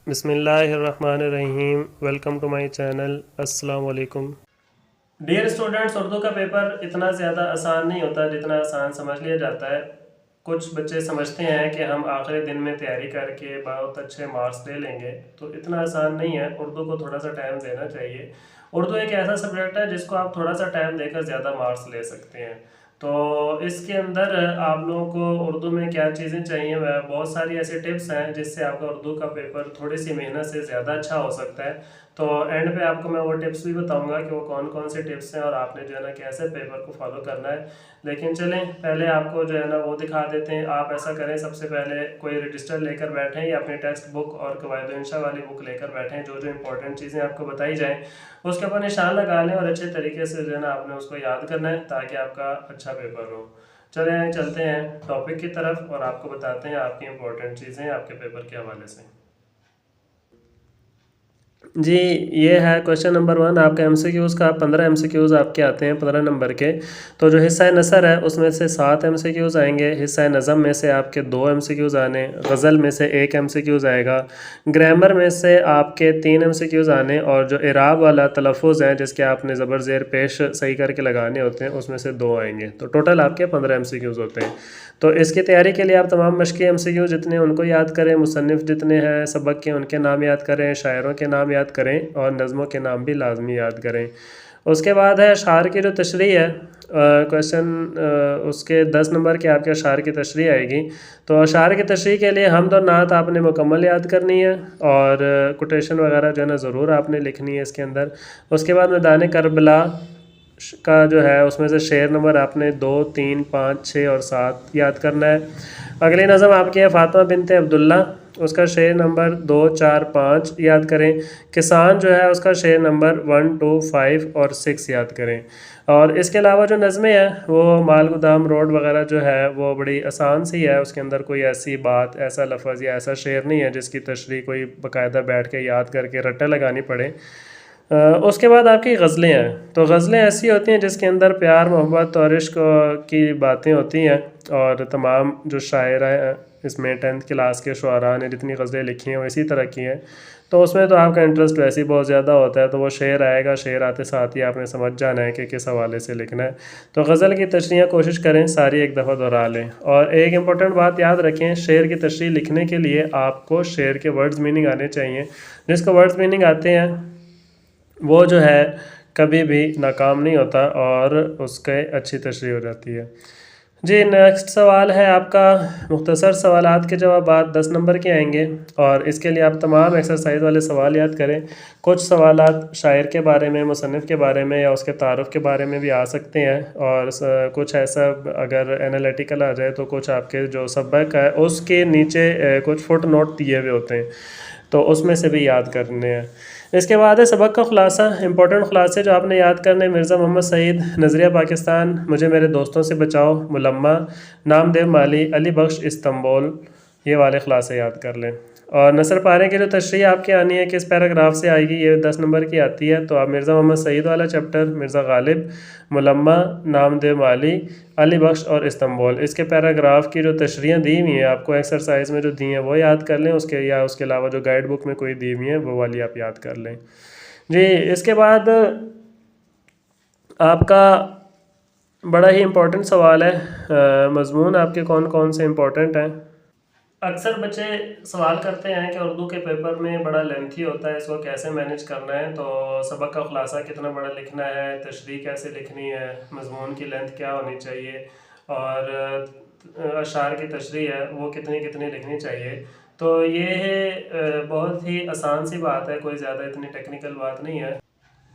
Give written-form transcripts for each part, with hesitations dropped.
बिस्मिल्लाहिर्रहमानिर्रहीम। Welcome to my channel. अस्सलाम वालेकुम। डियर स्टूडेंट्स, उर्दू का पेपर इतना ज़्यादा आसान नहीं होता जितना आसान समझ लिया जाता है। कुछ बच्चे समझते हैं कि हम आखिरी दिन में तैयारी करके बहुत अच्छे मार्क्स ले लेंगे, तो इतना आसान नहीं है। उर्दू को थोड़ा सा टाइम देना चाहिए। उर्दू एक ऐसा सब्जेक्ट है जिसको आप थोड़ा सा टाइम देकर ज़्यादा मार्क्स ले सकते हैं। तो इसके अंदर आप लोगों को उर्दू में क्या चीज़ें चाहिए, वह बहुत सारी ऐसी टिप्स हैं जिससे आपका उर्दू का पेपर थोड़ी सी मेहनत से ज़्यादा अच्छा हो सकता है। तो एंड पे आपको मैं वो टिप्स भी बताऊंगा कि वो कौन कौन से टिप्स हैं और आपने जो है ना कैसे पेपर को फॉलो करना है। लेकिन चलें, पहले आपको जो है ना वो दिखा देते हैं। आप ऐसा करें, सबसे पहले कोई रजिस्टर लेकर बैठें या अपनी टेक्स्ट बुक और कवायद इंशा वाली बुक लेकर बैठें। जो जो इंपॉर्टेंट चीज़ें आपको बताई जाएँ उसके ऊपर निशान लगा लें और अच्छे तरीके से जो है ना आपने उसको याद करना है ताकि आपका अच्छा पेपर हो। चलें, चलते हैं टॉपिक की तरफ और आपको बताते हैं आपकी इंपॉर्टेंट चीज़ें आपके पेपर के हवाले से। जी, ये है क्वेश्चन नंबर 1 आपका एमसीक्यूज़ का। 15 एमसीक्यूज़ आपके आते हैं 15 नंबर के। तो जो हिस्सा नसर है उसमें से 7 एमसीक्यूज़ आएंगे। हिस्सा नज़म में से आपके 2 एमसीक्यूज़ आने, गज़ल में से 1 एमसीक्यूज़ आएगा, ग्रामर में से आपके 3 एमसीक्यूज़ आने, और जो इराब वाला तलफ़ुज़ है जिसके आपने ज़बर ज़ेर पेश सही करके लगाने होते हैं उसमें से 2 आएंगे। तो टोटल आपके 15 एमसीक्यूज़ होते हैं। तो इसकी तैयारी के लिए आप तमाम मशक़ी एमसीक्यू जितने उनको याद करें, मुसन्निफ़ जितने हैं सबक के उनके नाम याद करें, शायरों के नाम याद करें और नज़मों के नाम भी लाजमी याद करें। उसके बाद है अशार की जो तशरीह है, क्वेश्चन उसके 10 नंबर के आपके अशार की तशरीह आएगी। तो अशार की तशरीह के लिए हमद और नात आपने मुकम्मल याद करनी है और कोटेशन वगैरह जो है ना ज़रूर आपने लिखनी है इसके अंदर। उसके बाद मैदान करबला का जो है उसमें से शेर नंबर आपने 2, 3, 5, 6 और 7 याद करना है। अगली नज़म आपकी है फ़ातिमा बिनते अब्दुल्ला, उसका शेर नंबर 2, 4, 5 याद करें। किसान जो है उसका शेर नंबर 1, 2, 5 और 6 याद करें। और इसके अलावा जो नज़में हैं वो माल गोदाम रोड वगैरह जो है वो बड़ी आसान सी है। उसके अंदर कोई ऐसी बात, ऐसा लफ्ज़ या ऐसा शेर नहीं है जिसकी तशरीह कोई बाकायदा बैठ के याद करके रट्टे लगानी पड़े। उसके बाद आपकी गज़लें हैं। तो गज़लें ऐसी होती हैं जिसके अंदर प्यार, मोहब्बत और इश्क की बातें होती हैं। और तमाम जो शायर हैं इसमें 10th क्लास के शुअरा ने जितनी गज़लें लिखी हैं वो इसी तरह की हैं। तो उसमें तो आपका इंटरेस्ट वैसे ही बहुत ज़्यादा होता है। तो वो शेर आएगा, शेर आते साथ ही आपने समझ जाना है कि किस हवाले से लिखना है। तो गज़ल की तशरीह कोशिश करें सारी एक दफ़ा दोहरा लें। और एक इम्पॉर्टेंट बात याद रखें, शेर की तशरीह लिखने के लिए आपको शेर के वर्ड्स मीनिंग आने चाहिए। जिसको वर्ड्स मीनिंग आते हैं वो जो है कभी भी नाकाम नहीं होता और उसके अच्छी तशरीह हो जाती है। जी, नेक्स्ट सवाल है आपका मुख्तसर सवालात के जवाबात 10 नंबर के आएंगे और इसके लिए आप तमाम एक्सरसाइज वाले सवाल याद करें। कुछ सवालात शायर के बारे में, मुसन्निफ़ के बारे में या उसके तारुफ़ के बारे में भी आ सकते हैं। और कुछ ऐसा अगर एनालिटिकल आ जाए तो कुछ आपके जो सबक है उसके नीचे कुछ फुट नोट दिए हुए होते हैं, तो उसमें से भी याद करने हैं। इसके बाद है सबक का खुलासा, इंपॉर्टेंट खुलासे जो आपने याद करने। मिर्ज़ा मोहम्मद सईद, नज़रिया पाकिस्तान, मुझे मेरे दोस्तों से बचाओ, मुलम्मा, नामदेव माली, अली बख्श इस्तांबुल, ये वाले खुलासे याद कर लें। और नसर पारे की जो तशरीह आपकी आनी है किस पैराग्राफ से आएगी, ये 10 नंबर की आती है। तो आप मिर्ज़ा मोहम्मद सईद वाला चैप्टर, मिर्ज़ा गालिब, मुलम्मा, नामदेव माली, अली बख्श और इस्तांबुल, इसके पैराग्राफ की जो तशरीह दी हुई हैं आपको एक्सरसाइज में जो दी हैं वो याद कर लें। उसके या उसके अलावा जो गाइड बुक में कोई दी हुई है वो वाली आप याद कर लें। जी, इसके बाद आपका बड़ा ही इम्पोर्टेंट सवाल है, मज़मून आपके कौन कौन से इम्पोर्टेंट हैं। अक्सर बच्चे सवाल करते हैं कि उर्दू के पेपर में बड़ा लेंथी होता है, इसको कैसे मैनेज करना है। तो सबक का खुलासा कितना बड़ा लिखना है, तशरीह कैसे लिखनी है, मज़मून की लेंथ क्या होनी चाहिए, और अशार की तशरीह है वो कितनी कितनी लिखनी चाहिए। तो ये बहुत ही आसान सी बात है, कोई ज़्यादा इतनी टेक्निकल बात नहीं है।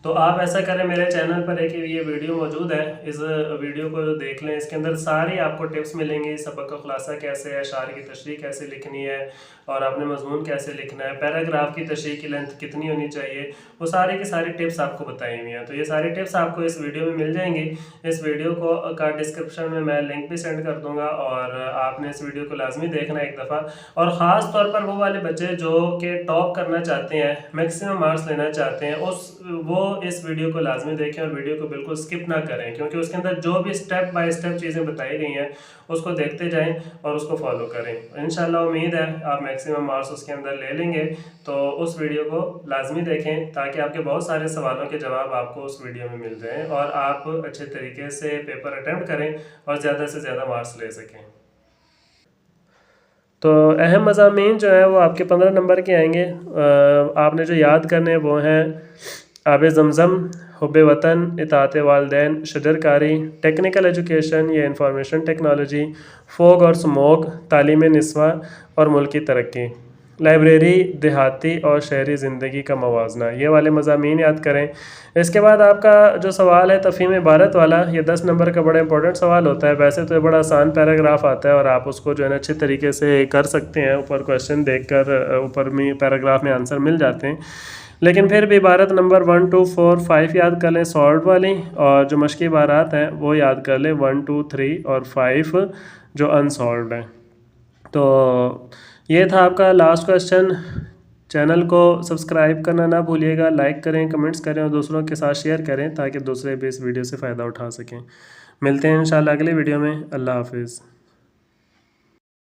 तो आप ऐसा करें, मेरे चैनल पर एक ये वीडियो मौजूद है, इस वीडियो को देख लें। इसके अंदर सारी आपको टिप्स मिलेंगी। सबक का खुलासा कैसे है, अशार की तशरीह कैसे लिखनी है और आपने मजमून कैसे लिखना है, पैराग्राफ की तशरीह की लेंथ कितनी होनी चाहिए, वो सारी की सारी टिप्स आपको बताई हुई हैं। तो ये सारी टिप्स आपको इस वीडियो में मिल जाएंगी। इस वीडियो को का डिस्क्रिप्शन में मैं लिंक भी सेंड कर दूँगा और आपने इस वीडियो को लाजमी देखना एक दफ़ा। और ख़ास तौर पर वो वाले बच्चे जो कि टॉप करना चाहते हैं, मैक्सिमम मार्क्स लेना चाहते हैं, उस वो वो इस वीडियो को लाजमी देखें और वीडियो को बिल्कुल स्किप ना करें, क्योंकि उसके अंदर जो भी स्टेप बाय स्टेप चीज़ें बताई गई हैं उसको देखते जाएं और उसको फॉलो करें। इंशाल्लाह उम्मीद है आप मैक्सिमम मार्क्स उसके अंदर ले लेंगे। तो उस वीडियो को लाजमी देखें ताकि आपके बहुत सारे सवालों के जवाब आपको उस वीडियो में मिल जाएँ और आप अच्छे तरीके से पेपर अटैम्प्ट करें और ज़्यादा से ज़्यादा मार्क्स ले सकें। तो अहम मज़ामीन जो है वो आपके 15 नंबर के आएंगे। आपने जो याद करने हैं वो हैं आब ज़मज़म, हुब्बे वतन, इताअत वालिदैन, शजरकारी, टेक्निकल एजुकेशन या इंफॉर्मेशन टेक्नोलॉजी, फोग और स्मोक, तालीम निस्वा और मुल्की तरक्की, लाइब्रेरी, देहाती और शहरी ज़िंदगी का मवाजना, ये वाले मज़ामीन याद करें। इसके बाद आपका जो सवाल है तफ़हीम इबारत वाला, ये 10 नंबर का बड़ा इंपॉर्टेंट सवाल होता है। वैसे तो ये बड़ा आसान पैराग्राफ आता है और आप उसको जो है ना अच्छे तरीके से कर सकते हैं, ऊपर क्वेश्चन देखकर ऊपर में पैराग्राफ में आंसर मिल जाते हैं। लेकिन फिर भी इबारत नंबर 1, 2, 4, 5 याद कर लें सॉल्व वाली, और जो मश्की इबारात हैं वो याद कर लें 1, 2, 3 और 5 जो अनसॉल्व्ड हैं। तो ये था आपका लास्ट क्वेश्चन। चैनल को सब्सक्राइब करना ना भूलिएगा, लाइक करें, कमेंट्स करें और दूसरों के साथ शेयर करें ताकि दूसरे भी इस वीडियो से फ़ायदा उठा सकें। मिलते हैं इंशाल्लाह अगले वीडियो में। अल्लाह हाफिज़।